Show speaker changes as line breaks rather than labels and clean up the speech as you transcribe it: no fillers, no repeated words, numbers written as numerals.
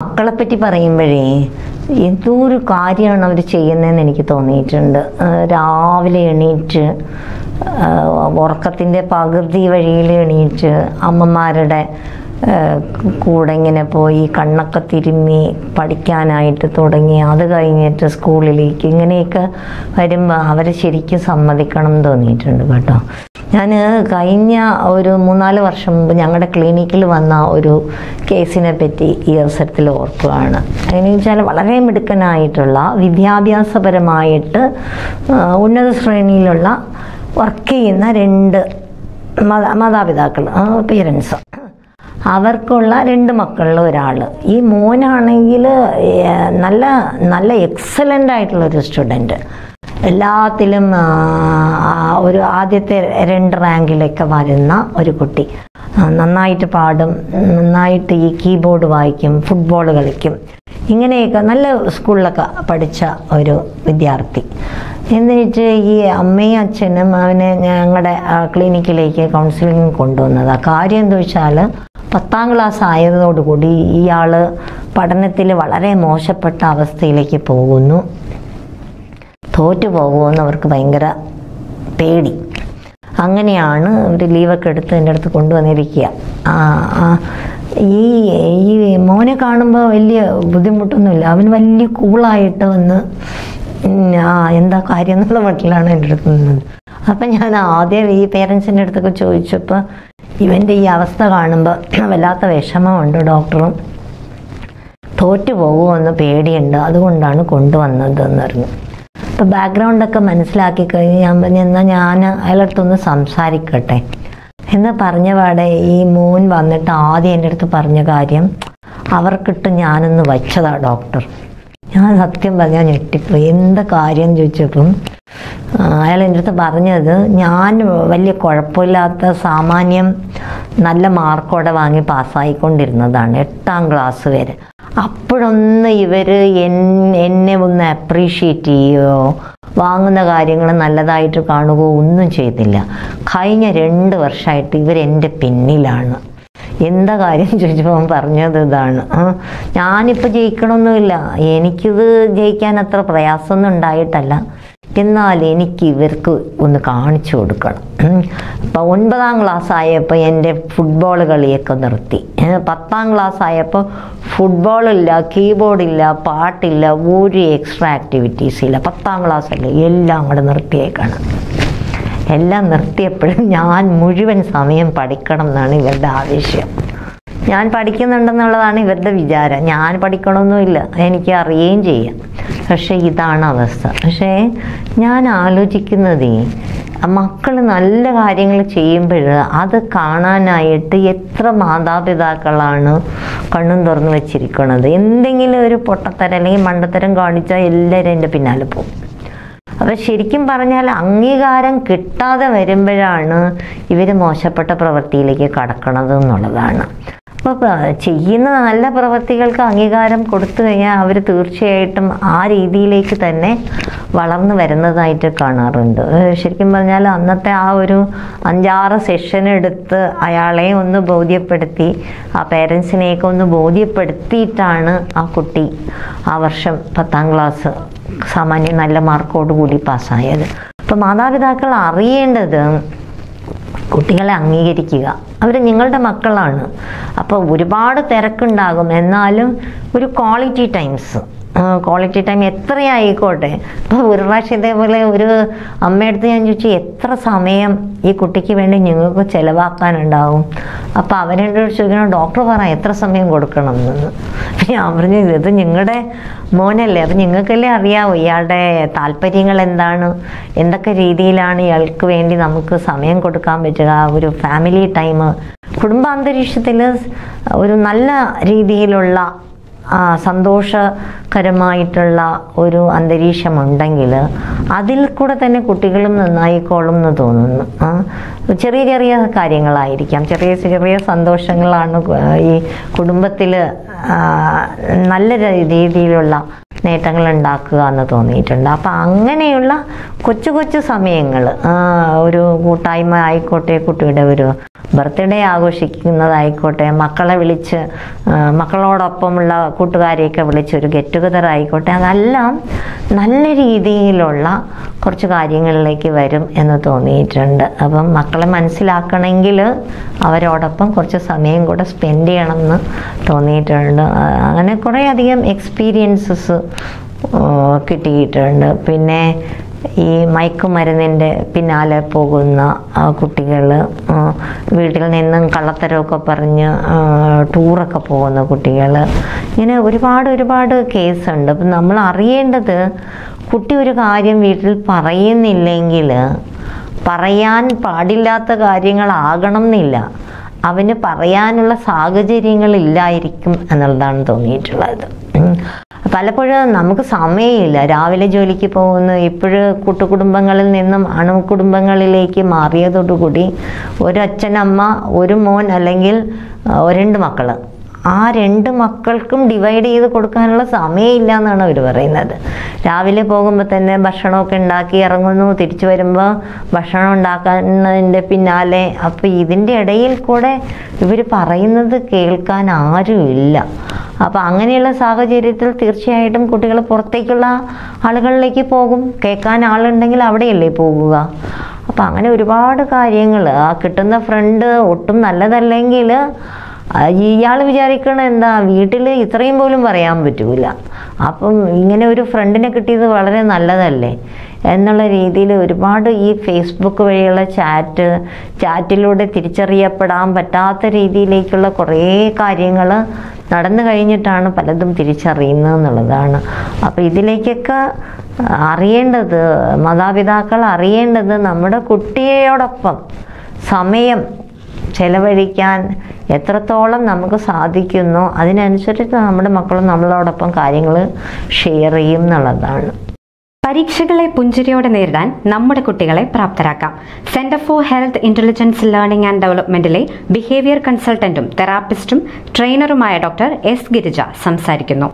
മക്കളെ പറ്റി പറയുമ്പോഴേ എന്തൊരു കാര്യമാണ് അവർ ചെയ്യുന്നതെന്ന് എനിക്ക് തോന്നിയിട്ടുണ്ട്. രാവിലെ എണീറ്റ് ഉറക്കത്തിൻ്റെ പകുതി വഴിയിൽ എണീറ്റ് അമ്മമാരുടെ കൂടെ ഇങ്ങനെ പോയി കണ്ണൊക്കെ തിരുമ്മി പഠിക്കാനായിട്ട് തുടങ്ങി, അത് കഴിഞ്ഞിട്ട് സ്കൂളിലേക്ക് ഇങ്ങനെയൊക്കെ വരുമ്പോൾ അവരെ ശരിക്കും സമ്മതിക്കണം എന്ന് തോന്നിയിട്ടുണ്ട് കേട്ടോ. ഞാൻ കഴിഞ്ഞ ഒരു 3-4 വർഷം മുമ്പ് ഞങ്ങളുടെ ക്ലിനിക്കിൽ വന്ന ഒരു കേസിനെ പറ്റി ഈ അവസരത്തിൽ ഓർക്കുകയാണ്. എന്നു വെച്ചാൽ വളരെ മിടുക്കനായിട്ടുള്ള വിദ്യാഭ്യാസപരമായിട്ട് ഉന്നത ശ്രേണിയിലുള്ള വർക്ക് ചെയ്യുന്ന 2 മാതാപിതാക്കൾ, പേരൻസ്. അവർക്കുള്ള 2 മക്കളിൽ ഒരാൾ. ഈ മോനാണെങ്കിൽ നല്ല നല്ല എക്സലൻ്റ് ആയിട്ടുള്ളൊരു സ്റ്റുഡൻറ്റ്, എല്ലാത്തിലും ഒരു ആദ്യത്തെ 2 റാങ്കിലൊക്കെ വരുന്ന ഒരു കുട്ടി. നന്നായിട്ട് പാടും, നന്നായിട്ട് ഈ കീബോർഡ് വായിക്കും, ഫുട്ബോൾ കളിക്കും, ഇങ്ങനെയൊക്കെ നല്ല സ്കൂളിലൊക്കെ പഠിച്ച ഒരു വിദ്യാർത്ഥി. എന്നിട്ട് ഈ അമ്മയും അച്ഛനും അവനെ ഞങ്ങളുടെ ക്ലിനിക്കിലേക്ക് കൗൺസിലിംഗ് കൊണ്ടുവന്നത്. കാര്യം എന്താ വെച്ചാൽ 10ാം ക്ലാസ് ആയതോടുകൂടി ഇയാൾ പഠനത്തിൽ വളരെ മോശപ്പെട്ട അവസ്ഥയിലേക്ക് പോകുന്നു. തോറ്റു പോകുമെന്ന് അവർക്ക് ഭയങ്കര പേടി. അങ്ങനെയാണ് ഒരു ലീവൊക്കെ എടുത്ത് എൻ്റെ അടുത്ത് കൊണ്ടുവന്നിരിക്കുക. ഈ മോനെ കാണുമ്പോൾ വലിയ ബുദ്ധിമുട്ടൊന്നുമില്ല, അവൻ വലിയ കൂളായിട്ട് വന്ന് എന്താ കാര്യം എന്നുള്ള മട്ടിലാണ് എൻ്റെ അടുത്ത് നിന്നത്. അപ്പം ഞാൻ ആദ്യം ഈ പേരൻസിൻ്റെ അടുത്തൊക്കെ ചോദിച്ചപ്പോൾ ഇവൻ്റെ ഈ അവസ്ഥ കാണുമ്പോൾ വല്ലാത്ത വിഷമമുണ്ട് ഡോക്ടറും, തോറ്റു പോകുമെന്ന് പേടിയുണ്ട്, അതുകൊണ്ടാണ് കൊണ്ടുവന്നതെന്ന് പറഞ്ഞു. അപ്പോൾ ബാക്ക്ഗ്രൗണ്ടൊക്കെ മനസ്സിലാക്കി കഴിഞ്ഞ് ഞാൻ പറഞ്ഞു എന്നാൽ ഞാൻ അയാളടുത്തൊന്ന് സംസാരിക്കട്ടെ എന്ന് പറഞ്ഞ പാടെ ഈ മോൻ വന്നിട്ട് ആദ്യം എൻ്റെ അടുത്ത് പറഞ്ഞ കാര്യം, അവർക്കിട്ട് ഞാനൊന്ന് വച്ചതാ ഡോക്ടർ. ഞാൻ സത്യം പറഞ്ഞാൽ ഞെട്ടിപ്പോയി. എന്താ കാര്യം ചോദിച്ചപ്പം അയാൾ എൻ്റെ അടുത്ത് പറഞ്ഞത്, ഞാൻ വലിയ കുഴപ്പമില്ലാത്ത സാമാന്യം നല്ല മാർക്കോടെ വാങ്ങി പാസ്സായിക്കൊണ്ടിരുന്നതാണ് 8ാം ക്ലാസ് വരെ. അപ്പോഴൊന്ന് ഇവർ എന്നെ ഒന്ന് അപ്രീഷിയേറ്റ് ചെയ്യുകയോ വാങ്ങുന്ന കാര്യങ്ങൾ നല്ലതായിട്ട് കാണുകയോ ഒന്നും ചെയ്തില്ല. കഴിഞ്ഞ 2 വർഷമായിട്ട് ഇവരെൻ്റെ പിന്നിലാണ്. എന്താ കാര്യം ചോദിച്ചപ്പോൾ പറഞ്ഞത് ഇതാണ്, ഞാനിപ്പോൾ ജയിക്കണമൊന്നുമില്ല, എനിക്കിത് ജയിക്കാൻ അത്ര പ്രയാസമൊന്നും ഉണ്ടായിട്ടല്ല, എന്നാൽ എനിക്ക് ഇവർക്ക് ഒന്ന് കാണിച്ചു കൊടുക്കണം. ഇപ്പം 9ാം ക്ലാസ് ആയപ്പോൾ എൻ്റെ ഫുട്ബോൾ കളിയൊക്കെ നിർത്തി. 10ാം ക്ലാസ് ആയപ്പോൾ ഫുട്ബോളില്ല, കീബോർഡില്ല, പാട്ടില്ല, ഒരു എക്സ്ട്രാ ആക്ടിവിറ്റീസ് ഇല്ല. 10ാം ക്ലാസ്സല്ലേ, എല്ലാം കൂടെ നിർത്തിയേക്കാണ്. എല്ലാം നിർത്തിയപ്പോഴും ഞാൻ മുഴുവൻ സമയം പഠിക്കണം എന്നാണ് ഇവരുടെ ആവശ്യം. ഞാൻ പഠിക്കുന്നുണ്ടെന്നുള്ളതാണ് ഇവരുടെ വിചാരം. ഞാൻ പഠിക്കണമൊന്നുമില്ല, എനിക്ക് അറിയുകയും ചെയ്യാം. പക്ഷേ ഇതാണ് അവസ്ഥ. പക്ഷേ ഞാൻ ആലോചിക്കുന്നതേ, മക്കൾ നല്ല കാര്യങ്ങൾ ചെയ്യുമ്പോൾ അത് കാണാനായിട്ട് എത്ര മാതാപിതാക്കളാണ് കണ്ണും തുറന്ന് വെച്ചിരിക്കുന്നത്. എന്തെങ്കിലും ഒരു പൊട്ടത്തരം അല്ലെങ്കിൽ മണ്ടത്തരം കാണിച്ചാൽ എല്ലാവരും എൻ്റെ പിന്നാലെ പോകും. അപ്പം ശരിക്കും പറഞ്ഞാൽ അംഗീകാരം കിട്ടാതെ വരുമ്പോഴാണ് ഇവർ മോശപ്പെട്ട പ്രവൃത്തിയിലേക്ക് കടക്കണത് എന്നുള്ളതാണ്. അപ്പോൾ ചെയ്യുന്ന നല്ല പ്രവൃത്തികൾക്ക് അംഗീകാരം കൊടുത്തു കഴിഞ്ഞാൽ അവർ തീർച്ചയായിട്ടും ആ രീതിയിലേക്ക് തന്നെ വളർന്നു വരുന്നതായിട്ട് കാണാറുണ്ട്. ശരിക്കും പറഞ്ഞാൽ അന്നത്തെ ആ ഒരു 5-6 സെഷൻ എടുത്ത് അയാളെ ഒന്ന് ബോധ്യപ്പെടുത്തി, ആ പേരൻസിനെയൊക്കെ ഒന്ന് ബോധ്യപ്പെടുത്തിയിട്ടാണ് ആ കുട്ടി ആ വർഷം 10ാം ക്ലാസ് സാമാന്യം നല്ല മാർക്കോടുകൂടി പാസ്സായത്. അപ്പോൾ മാതാപിതാക്കൾ അറിയേണ്ടത് കുട്ടികളെ അംഗീകരിക്കുക. അവർ നിങ്ങളുടെ മക്കളാണ്. അപ്പോൾ ഒരുപാട് തിരക്കുണ്ടാകും, എന്നാലും ഒരു ക്വാളിറ്റി ടൈം എത്രയായിക്കോട്ടെ. അപ്പോൾ ഒരു പ്രാവശ്യം ഇതേപോലെ ഒരു അമ്മയടുത്ത് ഞാൻ ചോദിച്ചു, എത്ര സമയം ഈ കുട്ടിക്ക് വേണ്ടി നിങ്ങൾക്ക് ചിലവാക്കാനുണ്ടാവും? അപ്പോൾ അവരെന്നോട് ചോദിക്കണം, ഡോക്ടർ പറ എത്ര സമയം കൊടുക്കണം എന്ന്. അപ്പം ഞാൻ പറഞ്ഞു, ഇത് നിങ്ങളുടെ മോനല്ലേ, അപ്പം നിങ്ങൾക്കല്ലേ അറിയാവൂ ഇയാളുടെ താല്പര്യങ്ങൾ എന്താണ്, എന്തൊക്കെ രീതിയിലാണ് ഇയാൾക്ക് വേണ്ടി നമുക്ക് സമയം കൊടുക്കാൻ പറ്റുക. ഒരു ഫാമിലി ടൈം, കുടുംബാന്തരീക്ഷത്തിൽ ഒരു നല്ല രീതിയിലുള്ള സന്തോഷകരമായിട്ടുള്ള ഒരു അന്തരീക്ഷമുണ്ടെങ്കിൽ അതിൽ കൂടെ തന്നെ കുട്ടികളും നന്നായിക്കോളും എന്ന് തോന്നുന്നു. ചെറിയ ചെറിയ കാര്യങ്ങളായിരിക്കാം, ചെറിയ ചെറിയ സന്തോഷങ്ങളാണ് ഈ കുടുംബത്തിൽ നല്ല രീതിയിലുള്ള നേട്ടങ്ങൾ ഉണ്ടാക്കുക എന്ന് തോന്നിയിട്ടുണ്ട്. അപ്പം അങ്ങനെയുള്ള കൊച്ചു കൊച്ചു സമയങ്ങൾ, ഒരു കൂട്ടായ്മ ആയിക്കോട്ടെ, കുട്ടിയുടെ ഒരു ബർത്ത്ഡേ ആഘോഷിക്കുന്നതായിക്കോട്ടെ, മക്കളെ വിളിച്ച് മക്കളോടൊപ്പമുള്ള കൂട്ടുകാരെയൊക്കെ വിളിച്ച് ഒരു ഗെറ്റ് ടുഗദർ ആയിക്കോട്ടെ, അതെല്ലാം നല്ല രീതിയിലുള്ള കുറച്ച് കാര്യങ്ങളിലേക്ക് വരും എന്ന് തോന്നിയിട്ടുണ്ട്. അപ്പം മക്കളെ മനസ്സിലാക്കണമെങ്കിൽ അവരോടൊപ്പം കുറച്ച് സമയം കൂടെ സ്പെൻഡ് ചെയ്യണം എന്ന് തോന്നിയിട്ടുണ്ട്. അങ്ങനെ കുറേ അധികം എക്സ്പീരിയൻസസ് കിട്ടിയിട്ടുണ്ട്. പിന്നെ ഈ മയക്കുമരുന്നിൻ്റെ പിന്നാലെ പോകുന്ന കുട്ടികൾ, വീട്ടിൽ നിന്നും കള്ളത്തരമൊക്കെ പറഞ്ഞ് ടൂറൊക്കെ പോകുന്ന കുട്ടികൾ, ഇങ്ങനെ ഒരുപാട് കേസുണ്ട്. അപ്പം നമ്മൾ അറിയേണ്ടത്, കുട്ടി ഒരു കാര്യം വീട്ടിൽ പറയുന്നില്ലെങ്കിൽ പറയാൻ പാടില്ലാത്ത കാര്യങ്ങളാകണം എന്നില്ല, അവന് പറയാനുള്ള സാഹചര്യങ്ങളില്ലായിരിക്കും എന്നുള്ളതാണ് തോന്നിയിട്ടുള്ളത്. പലപ്പോഴും നമുക്ക് സമയമില്ല, രാവിലെ ജോലിക്ക് പോകുന്നു. ഇപ്പോഴ് കൂട്ടുകുടുംബങ്ങളിൽ നിന്നും അണുകുടുംബങ്ങളിലേക്ക് മാറിയതോടുകൂടി ഒരച്ഛനമ്മ, ഒരു മോൻ അല്ലെങ്കിൽ 2 മക്കൾ, ആ 2 മക്കൾക്കും ഡിവൈഡ് ചെയ്ത് കൊടുക്കാനുള്ള സമയമില്ല എന്നാണ് അവർ പറയുന്നത്. രാവിലെ പോകുമ്പോൾ തന്നെ ഭക്ഷണമൊക്കെ ഉണ്ടാക്കി ഇറങ്ങുന്നു, തിരിച്ചു വരുമ്പോൾ ഭക്ഷണം ഉണ്ടാക്കുന്നതിൻ്റെ പിന്നാലെ. അപ്പോൾ ഇതിൻ്റെ ഇടയിൽ കൂടെ ഇവർ പറയുന്നത് കേൾക്കാൻ ആരുമില്ല. അപ്പോൾ അങ്ങനെയുള്ള സാഹചര്യത്തിൽ തീർച്ചയായിട്ടും കുട്ടികൾ പുറത്തേക്കുള്ള ആളുകളിലേക്ക് പോകും. കേൾക്കാൻ ആളുണ്ടെങ്കിൽ അവിടെയല്ലേ പോകുക. അപ്പം അങ്ങനെ ഒരുപാട് കാര്യങ്ങൾ, ആ കിട്ടുന്ന ഫ്രണ്ട് ഒട്ടും നല്ലതല്ലെങ്കിൽ ഇയാൾ വിചാരിക്കണം എന്താ വീട്ടിൽ ഇത്രയും പോലും പറയാൻ പറ്റൂല, അപ്പം ഇങ്ങനെ ഒരു ഫ്രണ്ടിനെ കിട്ടിയത് വളരെ നല്ലതല്ലേ എന്നുള്ള രീതിയിൽ ഒരുപാട് ഈ ഫേസ്ബുക്ക് വഴിയുള്ള ചാറ്റിലൂടെ തിരിച്ചറിയപ്പെടാൻ പറ്റാത്ത രീതിയിലേക്കുള്ള കുറേ കാര്യങ്ങൾ നടന്നു കഴിഞ്ഞിട്ടാണ് പലതും തിരിച്ചറിയുന്നത് എന്നുള്ളതാണ്. അപ്പോൾ ഇതിലേക്കൊക്കെ അറിയേണ്ടത്, മാതാപിതാക്കൾ അറിയേണ്ടത്, നമ്മുടെ കുട്ടിയോടൊപ്പം സമയം ചെലവഴിക്കാൻ എത്രത്തോളം നമുക്ക് സാധിക്കുന്നോ അതിനനുസരിച്ച് നമ്മുടെ മക്കളും നമ്മളോടൊപ്പം കാര്യങ്ങൾ ഷെയർ ചെയ്യും എന്നുള്ളതാണ്.
പരീക്ഷകളെ പുഞ്ചിരിയോടെ നേരിടാൻ നമ്മുടെ കുട്ടികളെ പ്രാപ്തരാക്കാം. Centre for health intelligence learning and ഡെവലപ്മെന്റിലെ ബിഹേവിയർ കൺസൾട്ടന്റും തെറാപ്പിസ്റ്റും ട്രെയിനറുമായ ഡോക്ടർ എസ് ഗിരിജ സംസാരിക്കുന്നു.